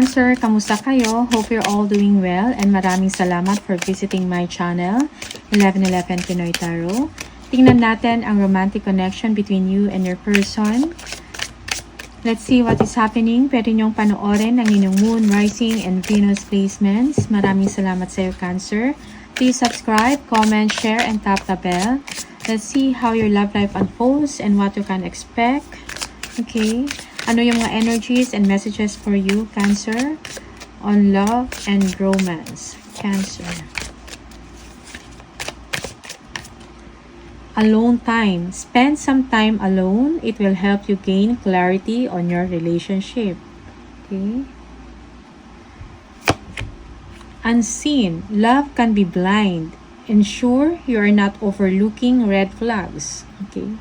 Cancer, kamusta kayo? Hope you're all doing well and maraming salamat for visiting my channel, 1111 Pinoy Tarot. Tingnan natin ang romantic connection between you and your person. Let's see what is happening. Pwede niyong panoorin ang inyong Moon, Rising, and Venus placements. Maraming salamat sa iyo, Cancer. Please subscribe, comment, share, and tap the bell. Let's see how your love life unfolds and what you can expect. Okay. Ano yung mga energies and messages for you, Cancer, on love and romance? Cancer. Alone time. Spend some time alone. It will help you gain clarity on your relationship. Okay. Unseen. Love can be blind. Ensure you are not overlooking red flags. Okay.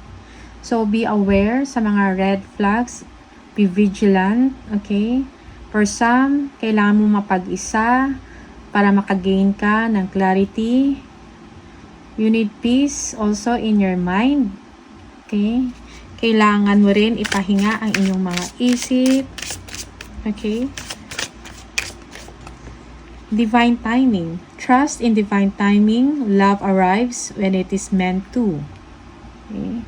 So, be aware sa mga red flags. Be vigilant, okay? For some, kailangan mo mapag-isa para makagain ka ng clarity. You need peace also in your mind, okay? Kailangan mo rin ipahinga ang inyong mga isip, okay? Divine timing. Trust in divine timing. Love arrives when it is meant to. Okay?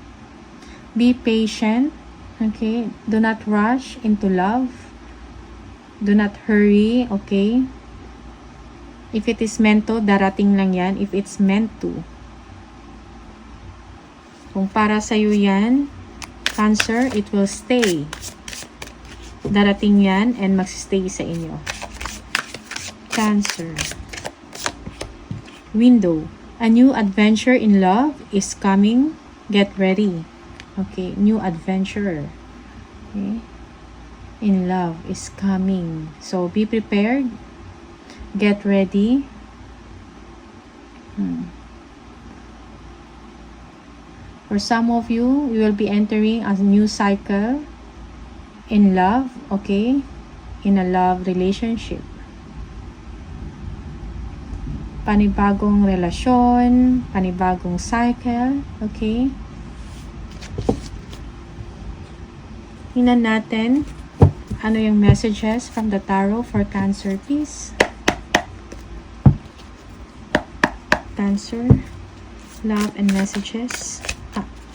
Be patient. Okay, do not rush into love. Do not hurry, okay? If it is meant to, darating lang yan. If it's meant to. Kung para sa'yo yan, Cancer, it will stay. Darating yan and magsistay sa inyo. Cancer. Window. A new adventure in love is coming. Get ready. Okay, new adventure, okay, in love is coming. So, be prepared. Get ready. For some of you, you will be entering a new cycle in love, okay, in a love relationship. Panibagong relasyon, panibagong cycle, okay. Tingnan natin ano yung messages from the tarot for Cancer, please. Cancer, love and messages,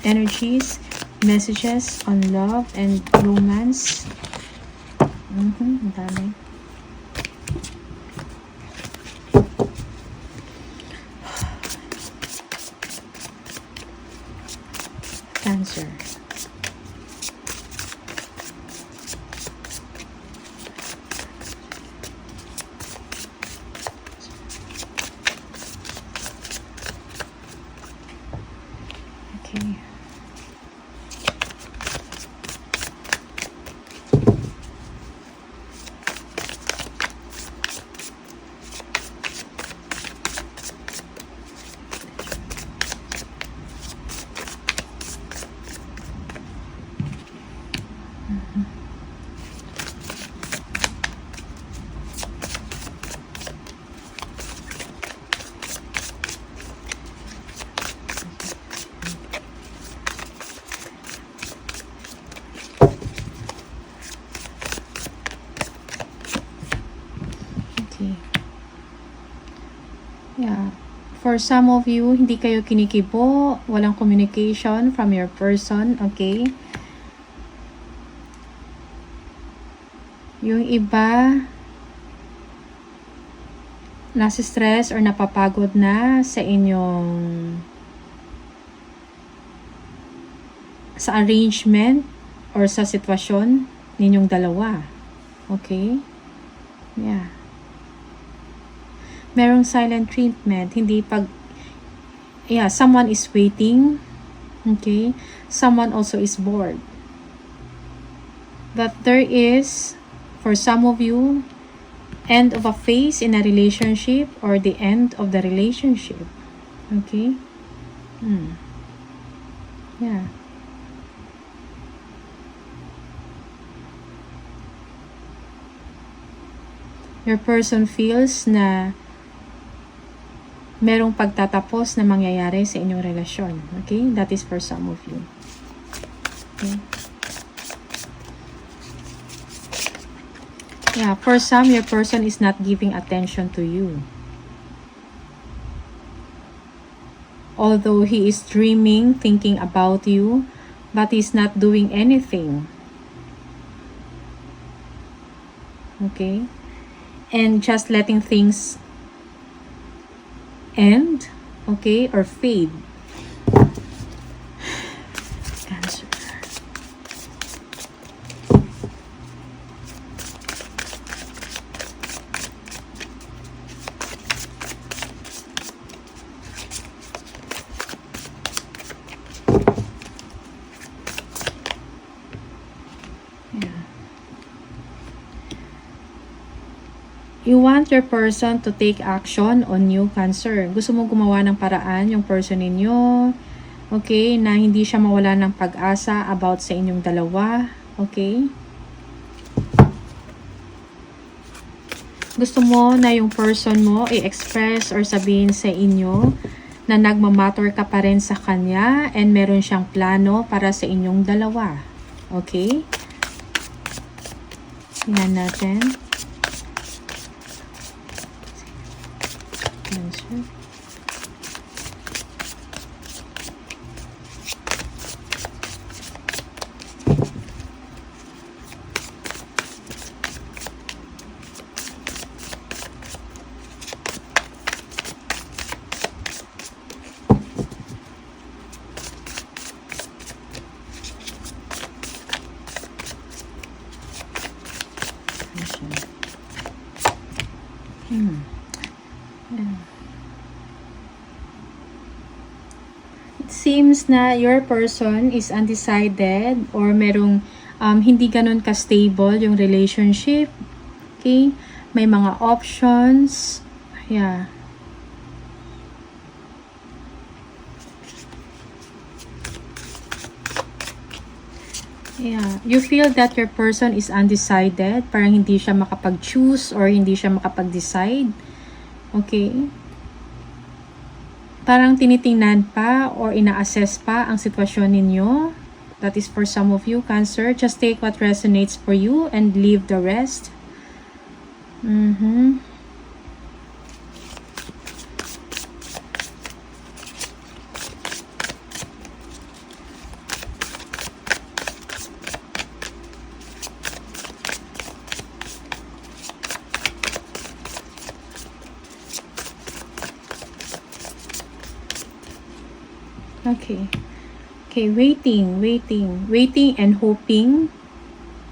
energies, messages on love and romance. Ang dami. Cancer. Okay. Yeah. For some of you, hindi kayo kinikibo, walang communication from your person, okay? Yung iba, nasa stress or napapagod na sa inyong sa arrangement or sa sitwasyon ninyong dalawa. Okay? Yeah. Merong silent treatment, hindi pag someone is waiting, okay? Someone also is bored. But there is, for some of you, end of a phase in a relationship or the end of the relationship. Okay? Yeah. Your person feels na merong pagtatapos na mangyayari sa inyong relasyon. Okay? That is for some of you. Okay? Yeah, for some, your person is not giving attention to you. Although he is dreaming, thinking about you, but he's not doing anything. Okay? And just letting things end, okay, or fade. Cancer. You want your person to take action on you, Cancer. Gusto mo gumawa ng paraan yung person ninyo, okay, na hindi siya mawala ng pag-asa about sa inyong dalawa, okay? Gusto mo na yung person mo i-express or sabihin sa inyo na nagmamatter ka pa rin sa kanya and meron siyang plano para sa inyong dalawa, okay? Tingnan natin. Cancer. It seems na your person is undecided or merong hindi ganun ka-stable yung relationship. Okay? May mga options. Yeah. Yeah. You feel that your person is undecided. Parang hindi siya makapag-choose or hindi siya makapag-decide. Okay? Parang tinitingnan pa or ina-assess pa ang sitwasyon ninyo. That is for some of you, Cancer. Just take what resonates for you and leave the rest. Okay. Okay, waiting and hoping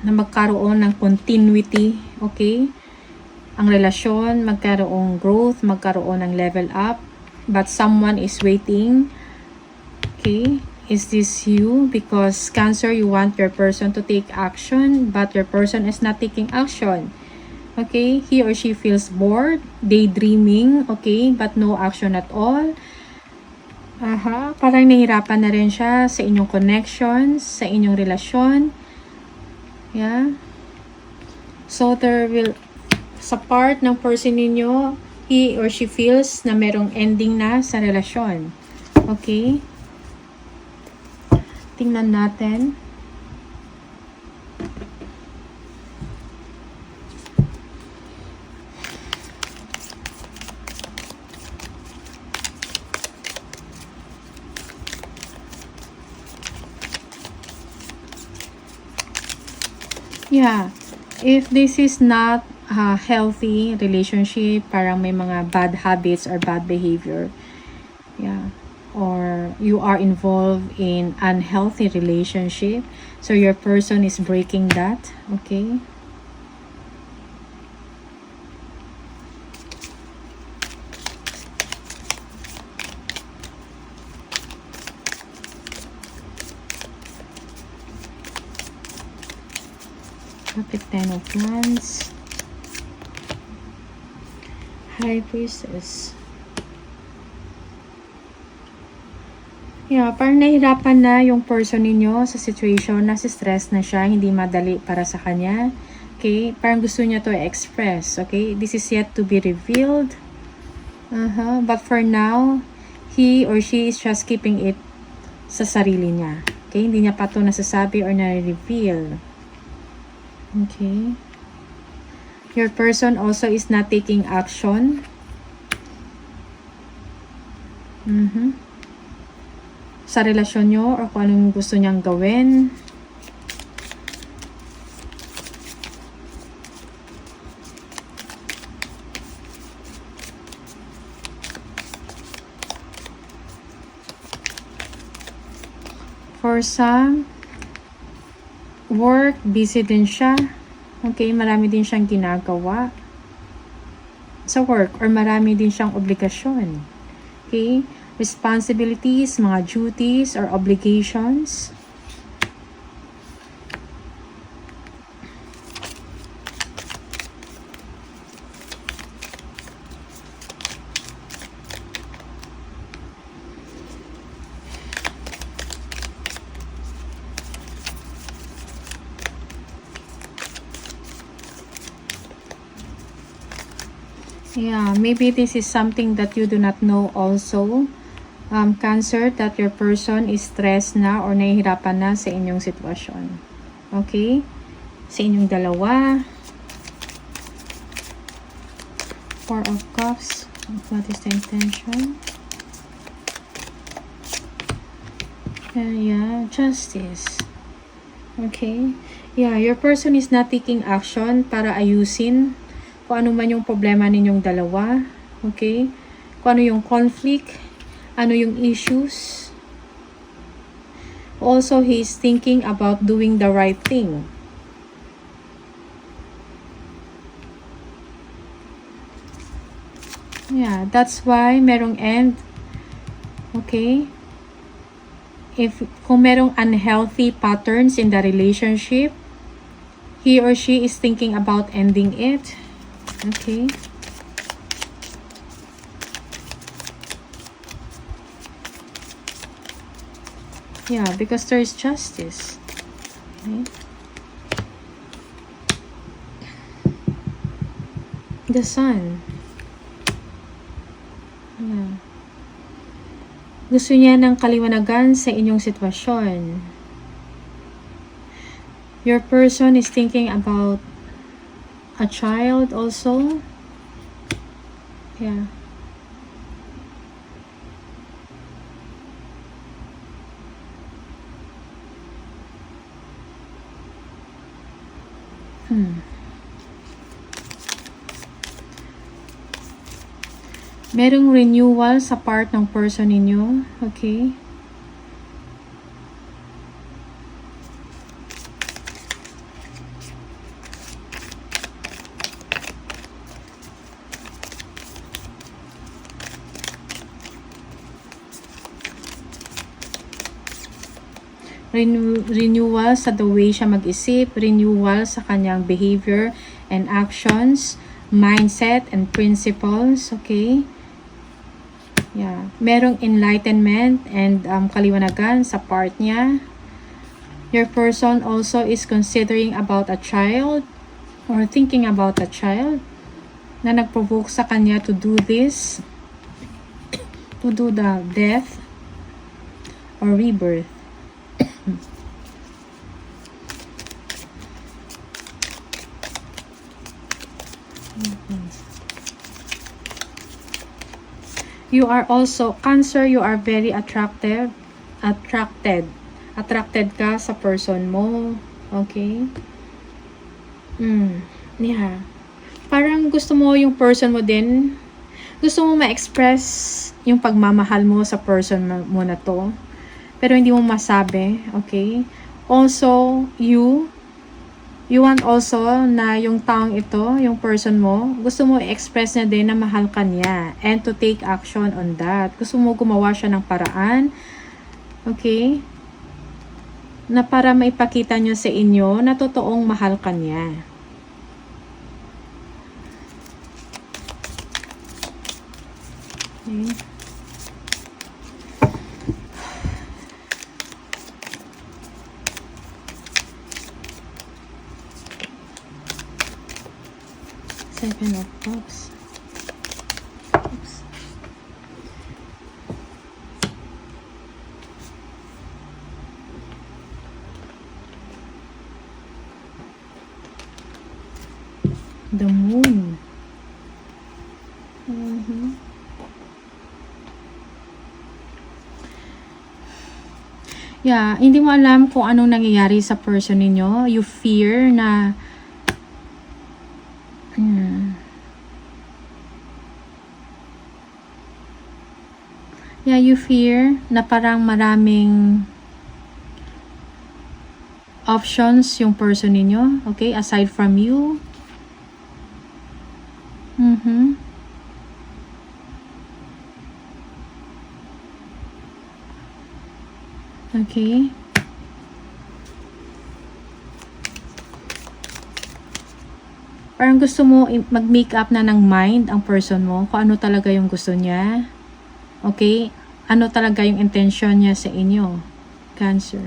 na magkaroon ng continuity, okay? Ang relasyon, magkaroon growth, magkaroon ng level up, but someone is waiting. Okay? Is this you? Because Cancer, you want your person to take action, but your person is not taking action. Okay? He or she feels bored, daydreaming, okay? But no action at all. Parang nahirapan na rin siya sa inyong connections, sa inyong relasyon. Yeah. So there will, sa part ng person ninyo, he or she feels na merong ending na sa relasyon. Okay? Tingnan natin. Yeah, if this is not a healthy relationship, parang may mga bad habits or bad behavior, yeah, or you are involved in unhealthy relationship, so your person is breaking that, okay? Topic 10 of Wands. High Priestess. Yeah, parang nahihirapan na yung person ninyo sa situation, nasa stress na siya, hindi madali para sa kanya. Okay, parang gusto niya to express. Okay, this is yet to be revealed. But for now, he or she is just keeping it sa sarili niya. Okay, hindi niya pa to nasasabi or na-reveal. Okay. Your person also is not taking action. Sa relasyon nyo or kung anong gusto niyang gawin. For some, work, busy din siya. Okay, marami din siyang ginagawa sa work or marami din siyang obligasyon. Okay, responsibilities, mga duties or obligations. Yeah, maybe this is something that you do not know also. Cancer, that your person is stressed na or nahihirapan na sa inyong sitwasyon. Okay? Sa inyong dalawa. Four of Cups. What is the intention? Yeah, Justice. Okay? Yeah, your person is not taking action para ayusin kung ano man yung problema ninyong dalawa. Okay? Kung ano yung conflict, ano yung issues. Also, he is thinking about doing the right thing. Yeah, that's why merong end. Okay? Kung merong unhealthy patterns in the relationship, he or she is thinking about ending it. Okay. Yeah, because there is justice. Okay. The Sun. Yeah. Gusto niya ng kaliwanagan sa inyong sitwasyon. Your person is thinking about a child also. Yeah. Merong renewal sa part ng person ninyo. Okay. Renewal sa the way siya mag-isip, renewal sa kanyang behavior and actions, mindset and principles, okay? Yeah. Merong enlightenment and kaliwanagan sa part niya. Your person also is considering about a child or thinking about a child na nag-provoke sa kanya to do this, to do the death or rebirth. You are also, Cancer, you are very attracted ka sa person mo. Okay? Yeah. Parang gusto mo yung person mo din, gusto mo ma-express yung pagmamahal mo sa person mo na to, pero hindi mo masabi. Okay? Also, you want also na yung taong ito, yung person mo, gusto mo i-express na din na mahal ka niya and to take action on that. Gusto mo gumawa siya ng paraan, okay, na para maipakita nyo sa inyo na totoong mahal ka niya. Okay. Seven of Cups. Oops. The moon. Yeah, hindi mo alam kung anong nangyayari sa person ninyo. You fear na yeah, you fear na parang maraming options yung person ninyo, okay, aside from you. Okay. Parang gusto mo mag-make up na ng mind ang person mo kung ano talaga yung gusto niya. Okay? Ano talaga yung intention niya sa inyo? Cancer.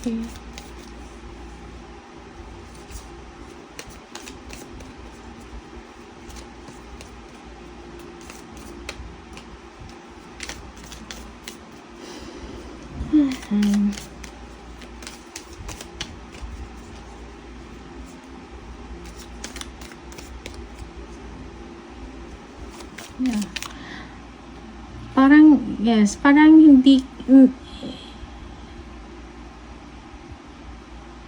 Okay. Yeah. Parang, yes, parang hindi,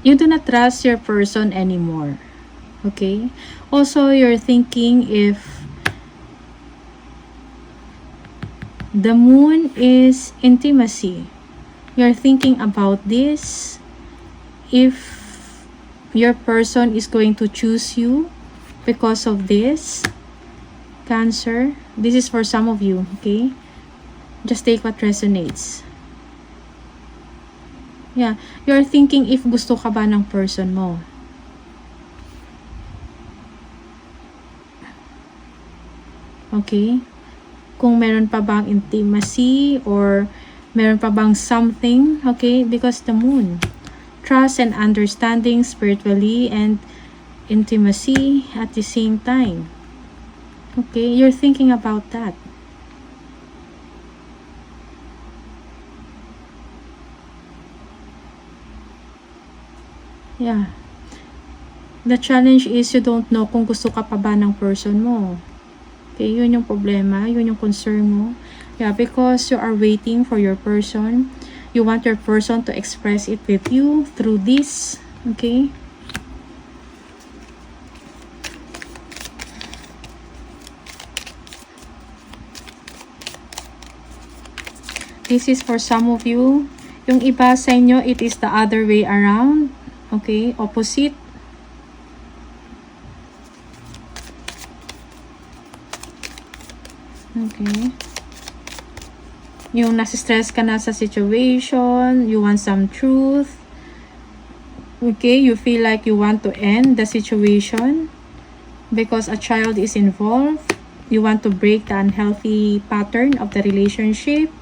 you do not trust your person anymore. Okay? Also, you're thinking if the moon is intimacy. You're thinking about this. If your person is going to choose you because of this, Cancer, this is for some of you, okay? Just take what resonates. Yeah, you're thinking if gusto ka ba ng person mo. Okay? Kung meron pa bang intimacy or meron pa bang something, okay? Because the moon, trust and understanding spiritually and intimacy at the same time. Okay, you're thinking about that. Yeah. The challenge is you don't know kung gusto ka pa ba ng person mo. Okay, yun yung problema, yun yung concern mo. Yeah, because you are waiting for your person. You want your person to express it with you through this. Okay? This is for some of you. Yung iba sa inyo, it is the other way around. Okay? Opposite. Okay. Yung nasistress ka na sa situation, you want some truth. Okay? You feel like you want to end the situation because a child is involved. You want to break the unhealthy pattern of the relationship.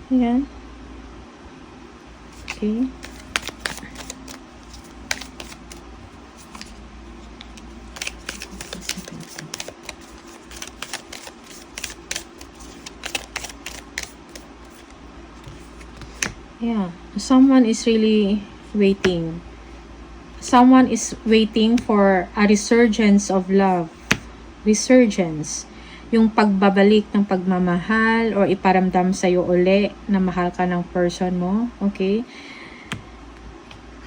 Yan. Okay. Yeah. Someone is really waiting. Someone is waiting for a resurgence of love. Resurgence. Yung pagbabalik ng pagmamahal or iparamdam sa'yo uli na mahal ka ng person mo. Okay?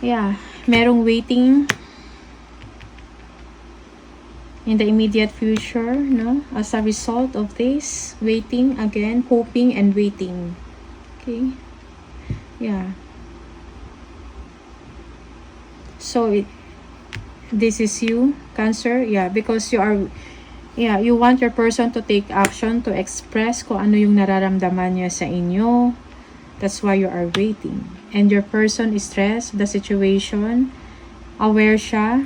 Yeah. Merong waiting in the immediate future, no? As a result of this, waiting again, hoping and waiting. Okay? Yeah. So, this is you, Cancer. Yeah, because you are... Yeah, you want your person to take action, to express kung ano yung nararamdaman niya sa inyo. That's why you are waiting. And your person is stressed, the situation, aware siya,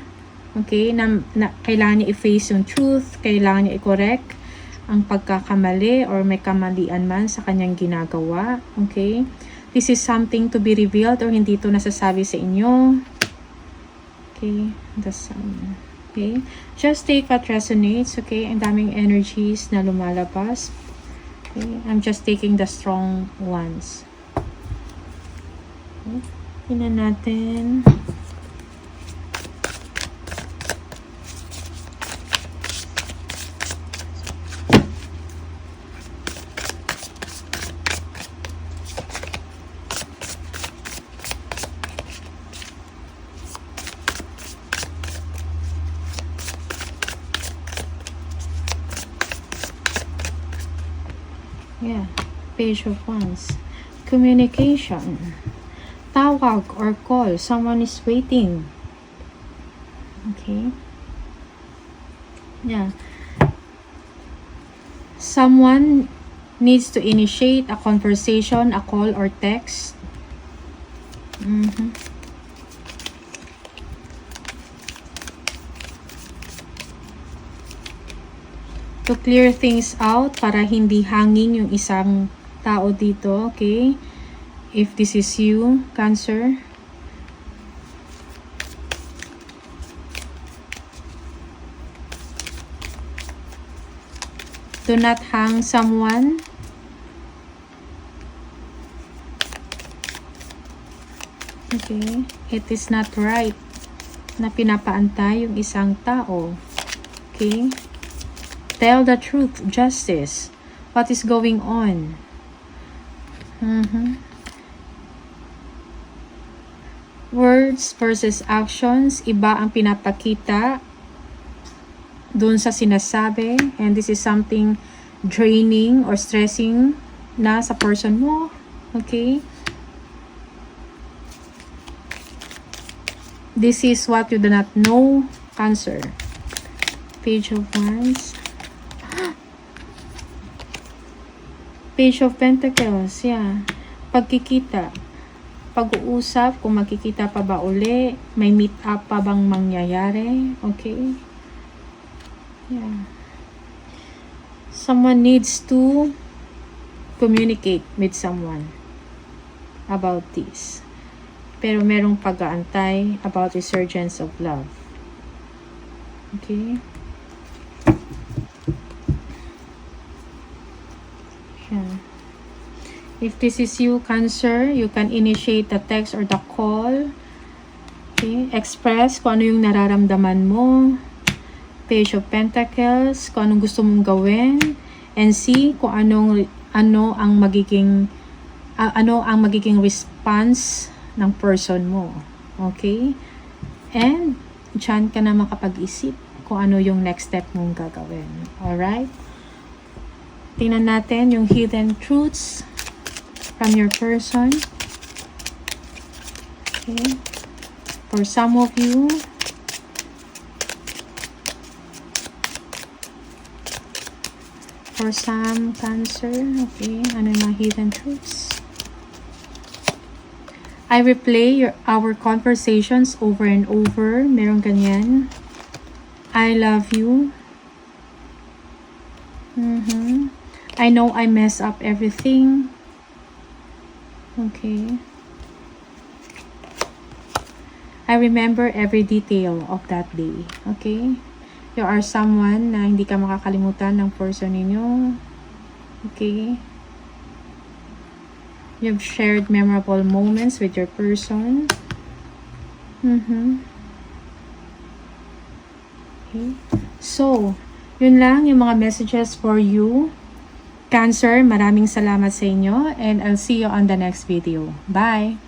okay, na kailangan niya i-face yung truth, kailangan niya i-correct ang pagkakamali or may kamalian man sa kanyang ginagawa. Okay? This is something to be revealed or hindi ito nasasabi sa inyo. Okay? The Sun. Okay? Just take what resonates. Okay? Ang daming energies na lumalabas. Okay? I'm just taking the strong ones. Okay? Tingnan natin. Yeah, Page of Wands. Communication. Tawag or call. Someone is waiting. Okay. Yeah. Someone needs to initiate a conversation, a call or text. To clear things out para hindi hangin yung isang tao dito, okay? If this is you, Cancer. Do not hang someone. Okay? It is not right na pinapaantay yung isang tao. Okay? Tell the truth, justice. What is going on? Words versus actions. Iba ang pinapakita dun sa sinasabi. And this is something draining or stressing na sa person mo. Okay? This is what you do not know, Cancer. Page of Wands. Page of Pentacles, yeah. Pagkikita. Pag-uusap, kung magkikita pa ba uli. May meet up pa bang mangyayari. Okay? Yeah. Someone needs to communicate with someone about this. Pero merong pag-aantay about resurgence of love. Okay? Yeah. If this is you, Cancer, you can initiate the text or the call. Okay? Express kung ano yung nararamdaman mo. Page of Pentacles, kung anong gusto mong gawin. And see kung ano ang magiging response ng person mo. Okay? And dyan ka na makapag-isip kung ano yung next step mong gagawin. Alright? Tingnan natin yung hidden truths from your person. Okay. For some of you, for some Cancer, okay, ano yung mga hidden truths? I replay our conversations over and over. Meron ganyan. I love you. I know I mess up everything. Okay. I remember every detail of that day. Okay. You are someone na hindi ka makakalimutan ng person ninyo. Okay. You've shared memorable moments with your person. Okay. So, yun lang yung mga messages for you. Cancer, maraming salamat sa inyo and I'll see you on the next video. Bye!